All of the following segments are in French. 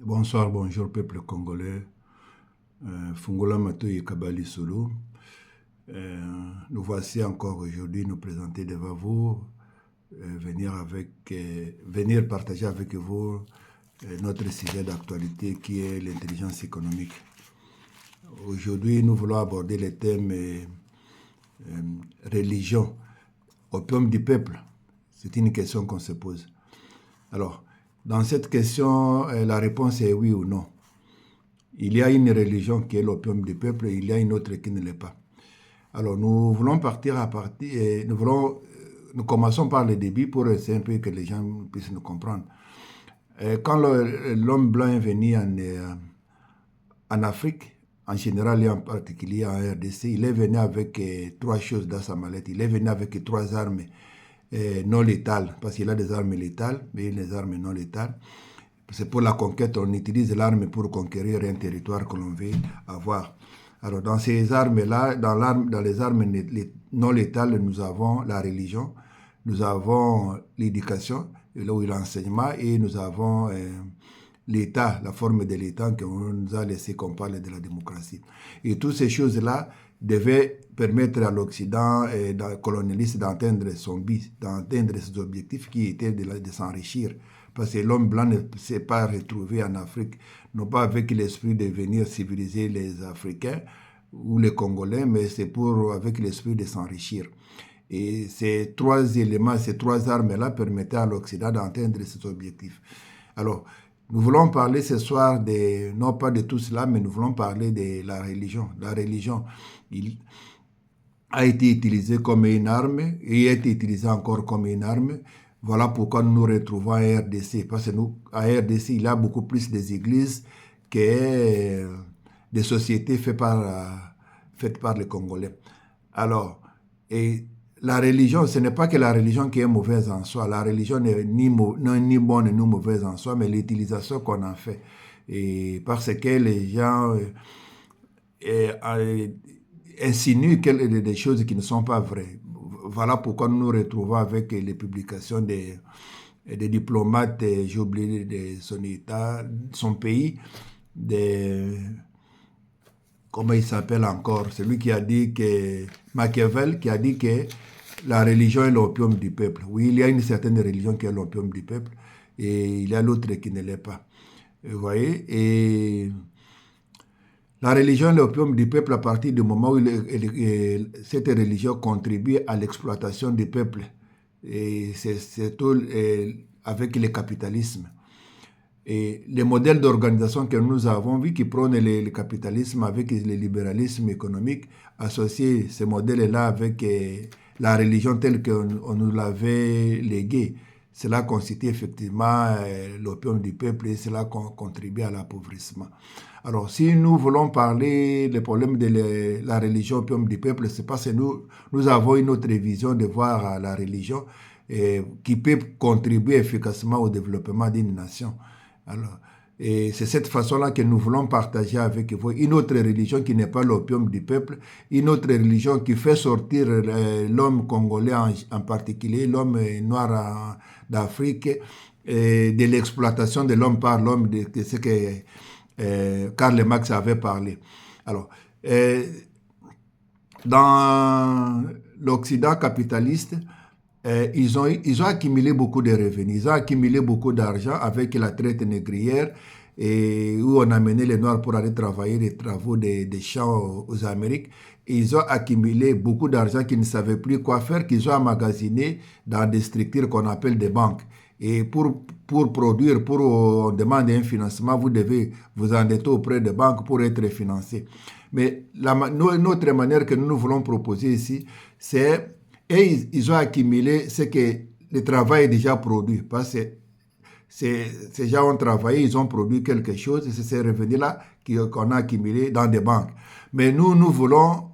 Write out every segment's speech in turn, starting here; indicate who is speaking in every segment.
Speaker 1: Bonsoir, bonjour peuple congolais. Fungola Matoyi Kabali Solo. Nous voici encore aujourd'hui nous présenter devant vous, venir partager avec vous notre sujet d'actualité qui est l'intelligence économique. Aujourd'hui, nous voulons aborder le thème religion, opium du peuple. C'est une question qu'on se pose. Alors, dans cette question, la réponse est oui ou non. Il y a une religion qui est l'opium du peuple et il y a une autre qui ne l'est pas. Alors, nous voulons nous commençons par le début pour essayer un peu que les gens puissent nous comprendre. Quand l'homme blanc est venu en Afrique, en général et en particulier en RDC, il est venu avec trois choses dans sa mallette. Il est venu avec trois armes non létales, parce qu'il a des armes létales, mais les armes non létales. C'est pour la conquête, on utilise l'arme pour conquérir un territoire que l'on veut avoir. Alors dans ces armes-là, dans les armes non létales, nous avons la religion, nous avons l'éducation, l'enseignement, et nous avons l'État, la forme de l'État qu'on nous a laissé qu'on parle de la démocratie. Et toutes ces choses-là devaient permettre à l'Occident colonialiste d'atteindre son but, d'atteindre ses objectifs qui étaient de s'enrichir. Parce que l'homme blanc ne s'est pas retrouvé en Afrique, non pas avec l'esprit de venir civiliser les Africains ou les Congolais, mais c'est avec l'esprit de s'enrichir. Et ces trois éléments, ces trois armes-là permettaient à l'Occident d'atteindre ses objectifs. Alors, nous voulons parler ce soir, non pas de tout cela, mais nous voulons parler de la religion. La religion a été utilisée comme une arme et a été utilisée encore comme une arme. Voilà pourquoi nous nous retrouvons à RDC. Parce que à RDC, il y a beaucoup plus des églises que des sociétés faites par les Congolais. Alors, et la religion, ce n'est pas que la religion qui est mauvaise en soi. La religion n'est ni bonne ni mauvaise en soi, mais l'utilisation qu'on en fait. Et parce que les gens insinuent des choses qui ne sont pas vraies. Voilà pourquoi nous nous retrouvons avec les publications des diplomates, j'ai oublié son état, son pays, comment il s'appelle encore, celui qui a dit que, Machiavel, qui a dit que la religion est l'opium du peuple. Oui, il y a une certaine religion qui est l'opium du peuple, et il y a l'autre qui ne l'est pas. Vous voyez, et la religion est l'opium du peuple à partir du moment où cette religion contribue à l'exploitation du peuple. Et c'est tout avec le capitalisme. Et les modèles d'organisation que nous avons vu qui prônent le capitalisme avec le libéralisme économique, associer ces modèles-là avec la religion telle qu'on nous l'avait léguée, cela constitue effectivement l'opium du peuple et cela contribue à l'appauvrissement. Alors, si nous voulons parler des problèmes de la religion opium du peuple, c'est parce que nous avons une autre vision de voir la religion qui peut contribuer efficacement au développement d'une nation. Alors, et c'est cette façon-là que nous voulons partager avec vous une autre religion qui n'est pas l'opium du peuple, une autre religion qui fait sortir l'homme congolais en particulier, l'homme noir d'Afrique, de l'exploitation de l'homme par l'homme, de ce que Karl Marx avait parlé. Alors, dans l'Occident capitaliste, ils ont accumulé beaucoup de revenus, ils ont accumulé beaucoup d'argent avec la traite négrière où on amenait les Noirs pour aller travailler les travaux des champs aux Amériques. Et ils ont accumulé beaucoup d'argent qu'ils ne savaient plus quoi faire, qu'ils ont emmagasiné dans des structures qu'on appelle des banques. Et pour produire, on demande un financement, vous devez vous endetter auprès des banques pour être financé. Mais notre manière que nous voulons proposer ici, c'est ils ont accumulé ce que le travail est déjà produit. Parce que ces gens ont travaillé, ils ont produit quelque chose, et c'est ces revenus-là qu'on a accumulés dans des banques. Mais nous voulons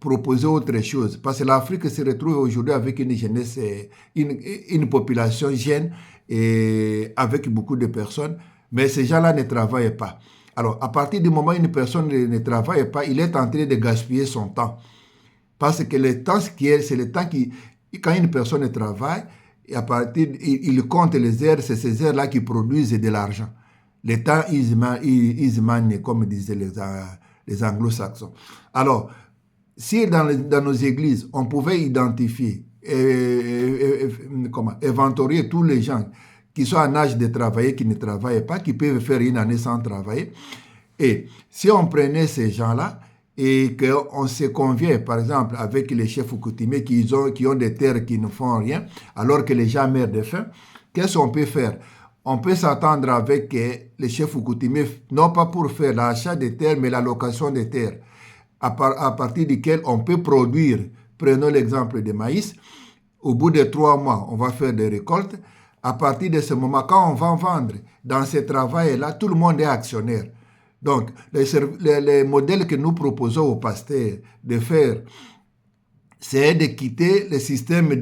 Speaker 1: proposer autre chose. Parce que l'Afrique se retrouve aujourd'hui avec une jeunesse, une population jeune et avec beaucoup de personnes, mais ces gens-là ne travaillent pas. Alors, à partir du moment où une personne ne travaille pas, il est en train de gaspiller son temps. Parce que le temps c'est le temps quand une personne travaille, et à partir, il compte les heures, c'est ces heures-là qui produisent de l'argent. Le temps is money, comme disaient les anglo-saxons. Alors, si dans nos églises, on pouvait identifier inventorier tous les gens qui sont en âge de travailler, qui ne travaillent pas, qui peuvent faire une année sans travailler. Et si on prenait ces gens-là et qu'on se convient, par exemple, avec les chefs coutumiers qui ont des terres qui ne font rien, alors que les gens meurent de faim, qu'est-ce qu'on peut faire? On peut s'attendre avec les chefs coutumiers, non pas pour faire l'achat des terres, mais la location des terres, à partir duquel on peut produire. Prenons l'exemple de maïs. Au bout de 3 mois, on va faire des récoltes. À partir de ce moment, quand on va vendre, dans ce travail-là, tout le monde est actionnaire. Donc, les modèles que nous proposons aux pasteurs de faire, c'est de quitter le système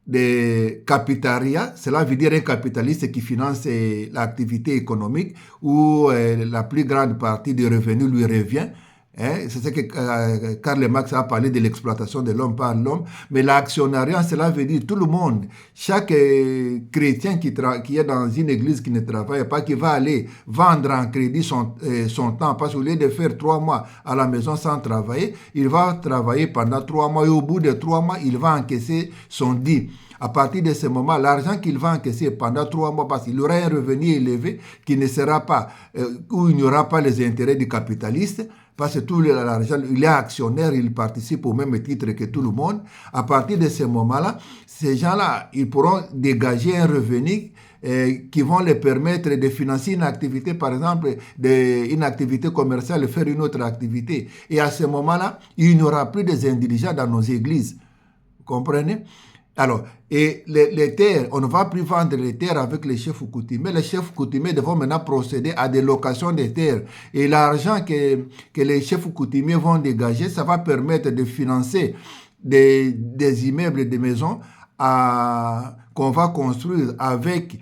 Speaker 1: de capitariat, cela veut dire un capitaliste qui finance l'activité économique où la plus grande partie du revenu lui revient. C'est ce que Karl Marx a parlé de l'exploitation de l'homme par l'homme. Mais l'actionnariat, cela veut dire tout le monde. Chaque chrétien qui est dans une église qui ne travaille pas, qui va aller vendre en crédit son temps, parce qu'au lieu de faire 3 mois à la maison sans travailler, il va travailler pendant 3 mois et au bout de 3 mois, il va encaisser son dit. À partir de ce moment, l'argent qu'il va encaisser pendant 3 mois, parce qu'il aura un revenu élevé qui ne sera pas, où il n'y aura pas les intérêts du capitaliste, parce que tout l'argent, il est actionnaire, il participe au même titre que tout le monde. À partir de ce moment-là, ces gens-là, ils pourront dégager un revenu qui vont les permettre de financer une activité, par exemple, une activité commerciale, faire une autre activité. Et à ce moment-là, il n'y aura plus des indigents dans nos églises. Vous comprenez? Alors, et les terres, on ne va plus vendre les terres avec les chefs coutumiers. Les chefs coutumiers devront maintenant procéder à des locations de terres. Et l'argent que les chefs coutumiers vont dégager, ça va permettre de financer des immeubles, des maisons qu'on va construire avec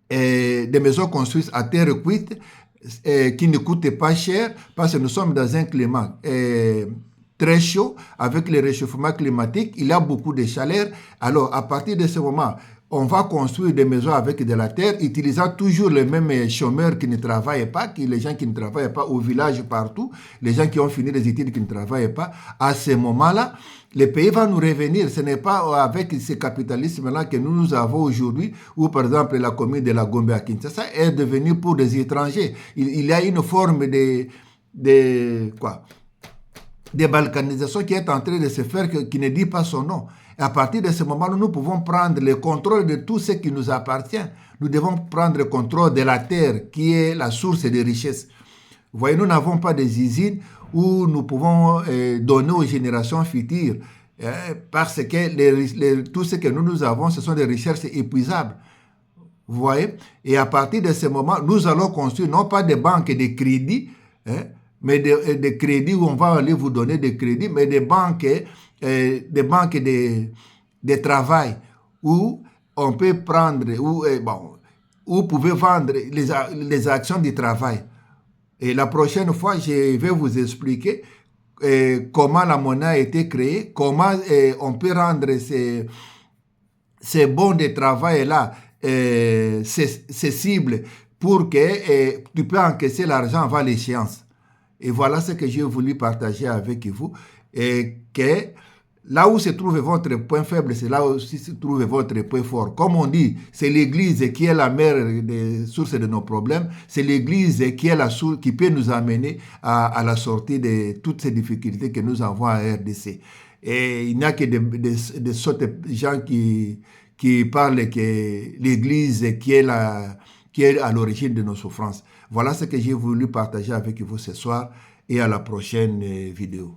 Speaker 1: des maisons construites à terre cuite qui ne coûtent pas cher parce que nous sommes dans un climat très chaud, avec le réchauffement climatique, il y a beaucoup de chaleur. Alors, à partir de ce moment, on va construire des maisons avec de la terre, utilisant toujours les mêmes chômeurs qui ne travaillent pas, les gens qui ne travaillent pas au village partout, les gens qui ont fini les études qui ne travaillent pas. À ce moment-là, le pays va nous revenir. Ce n'est pas avec ce capitalisme-là que nous avons aujourd'hui, où par exemple la commune de la Gombe à Kinshasa est devenue pour des étrangers. Il y a une forme de balkanisation qui est en train de se faire, qui ne dit pas son nom. Et à partir de ce moment, nous pouvons prendre le contrôle de tout ce qui nous appartient. Nous devons prendre le contrôle de la terre, qui est la source de richesse. Vous voyez, nous n'avons pas des usines où nous pouvons donner aux générations futures, parce que tout ce que nous avons, ce sont des recherches épuisables. Vous voyez? Et à partir de ce moment, nous allons construire non pas des banques de crédit, mais des crédits où on va aller vous donner des crédits, mais des banques de travail où on peut prendre, où vous pouvez vendre les actions du travail. Et la prochaine fois, je vais vous expliquer comment la monnaie a été créée, comment on peut rendre ces bons de travail-là cessibles pour que tu peux encaisser l'argent avant l'échéance. Et voilà ce que j'ai voulu partager avec vous. Et que là où se trouve votre point faible, c'est là où se trouve votre point fort. Comme on dit, c'est l'Église qui est la mère des sources de nos problèmes. C'est l'Église qui est la source qui peut nous amener à la sortie de toutes ces difficultés que nous avons à RDC. Et il n'y a que des sortes de gens qui parlent que l'Église qui est à l'origine de nos souffrances. Voilà ce que j'ai voulu partager avec vous ce soir et à la prochaine vidéo.